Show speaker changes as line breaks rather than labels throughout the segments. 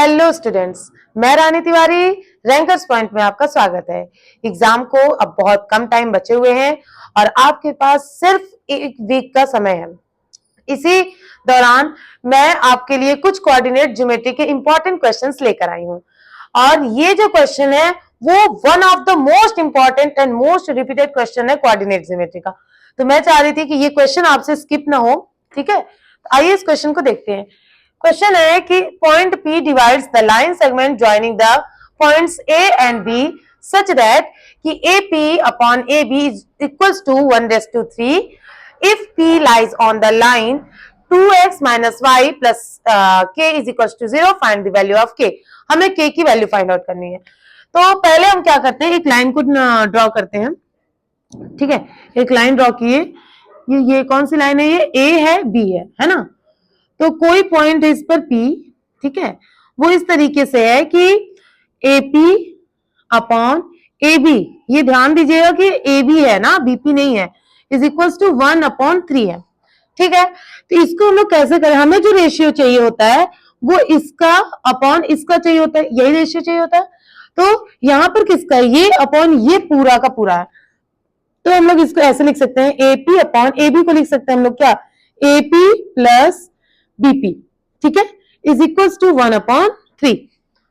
Hello students, मैं रानी Tiwari rankers point में आपका स्वागत है। एग्जाम को अब बहुत कम टाइम बचे हुए हैं और आपके पास सिर्फ एक वीक का समय है। इसी दौरान मैं आपके लिए कुछ कोऑर्डिनेट ज्योमेट्री के इंपॉर्टेंट क्वेश्चंस लेकर आई हूं और ये जो क्वेश्चन है वो one of the most important and most repeated question है कोऑर्डिनेट ज्योमेट्री का। तो मैं चाह रही थी कि ये क्वेश्चन आपसे स्किप ना हो, ठीक है। तो आइए इस क्वेश्चन को देखते हैं। क्वेश्चन है कि point P divides the line segment joining the points A and B such that कि AP upon AB is equals to 1/3 if P lies on the line 2x minus y plus k is equals to 0, find the value of k। हमें k की value find out करनी है। तो पहले हम क्या करते हैं, एक लाइन को ड्रॉ करते हैं, ठीक है। एक लाइन ड्रॉ किए, ये कौन सी लाइन है, ये A है B है ना। तो कोई पॉइंट है इस पर P, ठीक है, वो इस तरीके से है कि AP अपॉन AB, ये ध्यान दीजिएगा कि AB है ना, BP नहीं है, इज इक्वल्स टू 1/3 है, ठीक है। तो इसको हम लोग कैसे करें, हमें जो रेशियो चाहिए होता है वो इसका अपॉन इसका चाहिए होता है, यही रेशियो चाहिए होता है। तो यहां पर किसका है, ये अपॉन ये पूरा का पूरा है। तो हम लोग इसको ऐसे लिख सकते हैं, AP अपॉन AB को लिख सकते हैं हम लोग क्या, AP प्लस BP, ठीक है, इज इक्वल्स टू 1/3,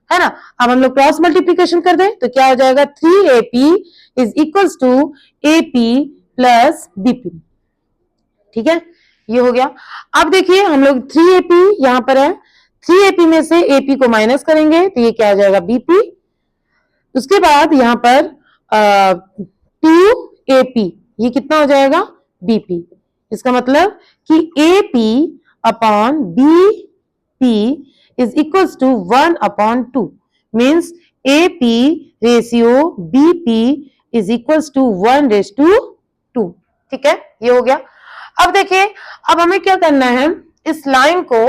है ना। अब हम लोग क्रॉस मल्टीप्लीकेशन कर दें तो क्या हो जाएगा, 3AP is equals to AP plus BP, ठीक है, ये हो गया। अब देखिए हम लोग 3AP यहां पर है, 3AP में से AP को माइनस करेंगे तो ये क्या हो जाएगा, BP। उसके बाद यहां पर 2AP, ये कितना हो जाएगा, BP। इसका मतलब कि AP upon BP is equals to 1/2 means AP ratio BP is equals to 1/2, ठीक है, ये हो गया। अब देखिए, अब हमें क्या करना है, इस लाइन को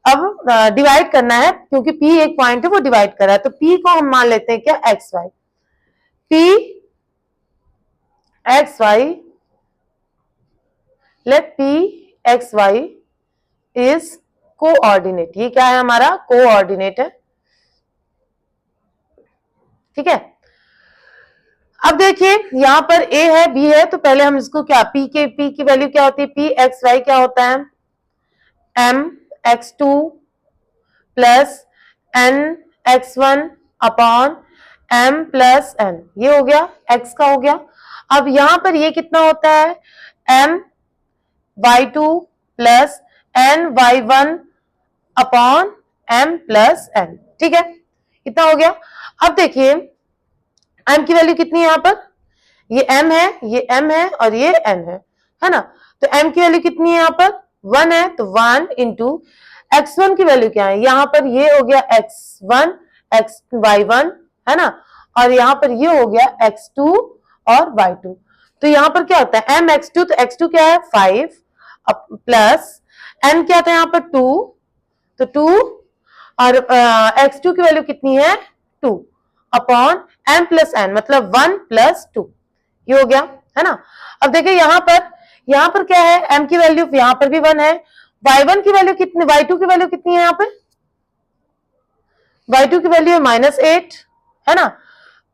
अब डिवाइड करना है, क्योंकि P एक पॉइंट है वो डिवाइड कर रहा है। तो P को हम मान लेते हैं क्या, XY। P XY, let P XY is coordinate, ये क्या है हमारा, कोऑर्डिनेट है, ठीक है। अब देखिए यहां पर A है B है, तो पहले हम इसको क्या, P की वैल्यू क्या होती है, P XY क्या होता है, M X2 plus N X1 upon M plus N, ये हो गया, X का हो गया। अब यहां पर ये कितना होता है, M Y2 plus NY1 upon M plus N, ठीक है, कितना हो गया। अब देखिए M की वैल्यू कितनी है यहां पर, ये M है, ये M है और ये N है ना। तो M की वैल्यू कितनी है यहां पर, 1 है, तो 1 इंटू X1 की वैल्यू क्या है, यहां पर ये हो गया X1 Y1, है ना, और यहां पर ये हो गया X2 और Y2। तो यहां पर क्या होता है, M X2, तो X2 क्या है 5 प्लस N क्या था यहाँ पर 2, तो 2 और X2 की वैल्यू कितनी है 2 अपॉन M प्लस N, मतलब 1 प्लस 2, ये हो गया, है ना। अब देखिए यहाँ पर क्या है, M की वैल्यू यहाँ पर भी 1 है, Y1 की वैल्यू कितनी, Y2 की वैल्यू कितनी है यहाँ पर, Y2 की वैल्यू है -8, है ना,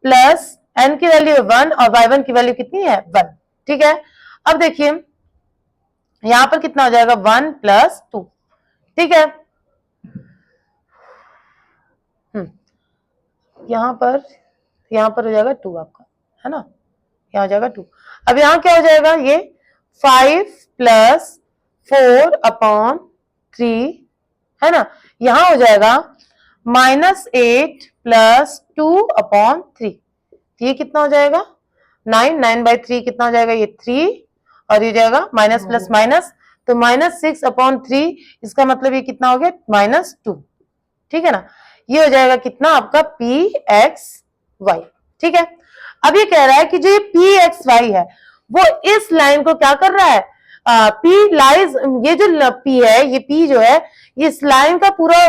प्लस N की वैल्यू है 1 और Y1 की वैल्यू कितनी है 1, ठीक है। अब देखिए यहां पर कितना हो जाएगा, 1 प्लस 2, ठीक है। यहां पर हो जाएगा 2 आपका, है ना, यहां हो जाएगा 2। अब यहां क्या हो जाएगा, ये 5 प्लस 4/3, है ना, यहां हो जाएगा -8 प्लस 2/3, ये कितना हो जाएगा 9/3 कितना हो जाएगा, ये 3 और ये जाएगा माइनस प्लस माइनस, तो -6/3, इसका मतलब ये कितना हो गया -2, ठीक है ना। ये हो जाएगा कितना आपका PXY, ठीक है। अब ये कह रहा है कि जो ये PXY है वो इस लाइन को क्या कर रहा है, P लाइज, ये जो P है, ये P जो है, ये इस लाइन का पूरा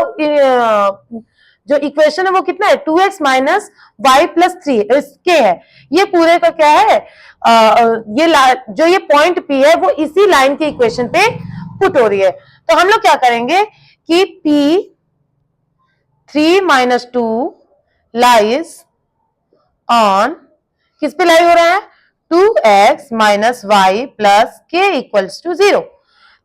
जो इक्वेशन है वो कितना है, 2x माइनस y प्लस 3 इसके है, ये पूरे का क्या है, जो ये पॉइंट P है वो इसी लाइन के इक्वेशन पे पुट हो रही है। तो हम लोग क्या करेंगे कि P 3 माइनस 2 लाइज ऑन, किस पे लाई हो रहा है, 2x माइनस वाई प्लस के इक्वल्स टू 0।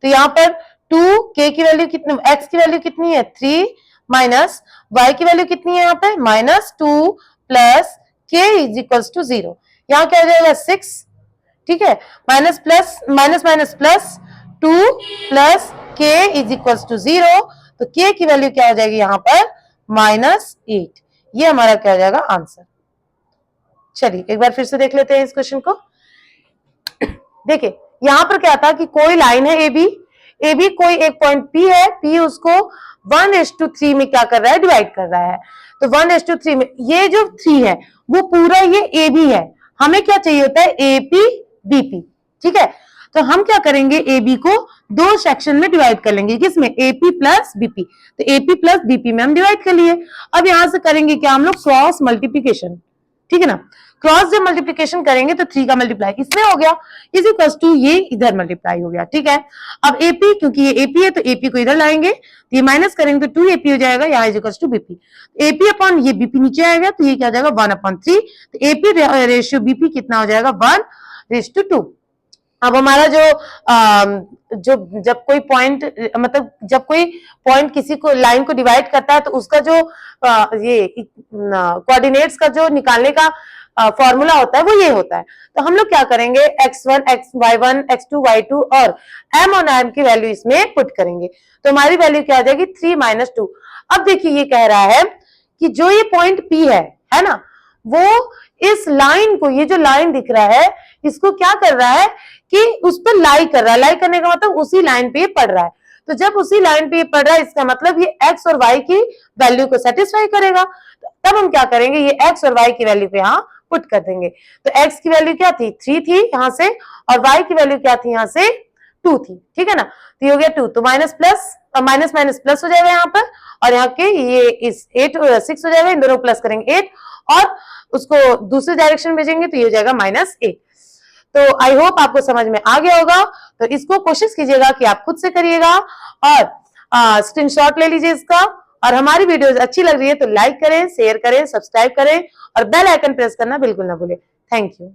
तो यहां पर 2k की वैल्यू कितनी, x की वैल्यू कितनी है 3 माइनस y की वैल्यू कितनी है यहाँ पे -2 plus k is equals to 0। यहाँ क्या हो जाएगा 6, ठीक है, minus plus minus minus plus 2 plus k is equals to 0। तो k की वैल्यू क्या हो जाएगी यहाँ पर -8। ये हमारा क्या हो जाएगा आंसर। चलिए एक बार फिर से देख लेते हैं इस क्वेश्चन को। देखिए यहां पर क्या था कि कोई लाइन है ए बी कोई एक पॉइंट P है, P उसको 1:3 में क्या कर रहा है, डिवाइड कर रहा है। तो 1:3 में ये जो 3 है वो पूरा ये ए बी है, हमें क्या चाहिए होता है AP BP, ठीक है। तो हम क्या करेंगे ए बी को दो सेक्शन में डिवाइड कर लेंगे, किसमें AP प्लस BP। तो AP प्लस BP में हम डिवाइड कर लिए। अब यहां से करेंगे क्या हम लोग क्रॉस मल्टीप्लीकेशन, ठीक है ना। क्रॉस जब मल्टीप्लीकेशन करेंगे तो 3 का मल्टीप्लाई इसमें हो गया इज इक्वल टू ये इधर मल्टीप्लाई हो गया, ठीक है। अब एपी क्योंकि ये एपी है तो एपी को इधर लाएंगे तो ये माइनस करेंगे तो 2 एपी हो जाएगा, यहाँ is equal to BP. AP upon ये बीपी नीचे आएगा तो ये क्या हो जाएगा 1/3। तो एपी रेशियो बीपी कितना हो जाएगा 1:2। अब हमारा जो जब कोई पॉइंट मतलब जब कोई पॉइंट किसी को लाइन को डिवाइड करता है तो उसका जो ये कोऑर्डिनेट्स का जो निकालने का फॉर्मूला होता है वो ये होता है। तो हम लोग क्या करेंगे x1 y1 x2 y2 और m और n की वैल्यू इसमें पुट करेंगे तो हमारी वैल्यू क्या आ जाएगी 3 - 2। अब देखिए ये कह रहा है कि जो ये पॉइंट P है ना, वो इस लाइन को, ये जो लाइन दिख रहा है इसको क्या कर रहा है कि उस पर लाई कर रहा है। लाई करने का मतलब उसी लाइन पे पढ़ रहा है। तो जब उसी लाइन पे पढ़ रहा है इसका मतलब ये x और y की वैल्यू को सेटिस्फाई करेगा। तब हम क्या करेंगे ये x और y की वैल्यू पे यहाँ पुट कर देंगे। तो x की वैल्यू क्या थी 3 थी यहाँ से और y की वैल्यू क्या थी यहाँ से 2 थी, ठीक है ना। तो ये हो गया 2, तो minus plus minus minus plus हो जाएगा यहाँ पर और यहाँ के ये इस 6 हो जाएगा, इन दोनों प्लस करेंगे 8 और उसको दूसरी डायरेक्शन भेजेंगे तो ये हो जाएगा -8। तो आई होप आपको समझ में आ गया होगा। तो इसको कोशिश कीजिएगा कि आप खुद से करिएगा और स्क्रीनशॉट ले लीजिए इसका। और हमारी वीडियोस अच्छी लग रही है तो लाइक करें, शेयर करें, सब्सक्राइब करें और बेल आइकन प्रेस करना बिल्कुल ना भूलें। Thank you.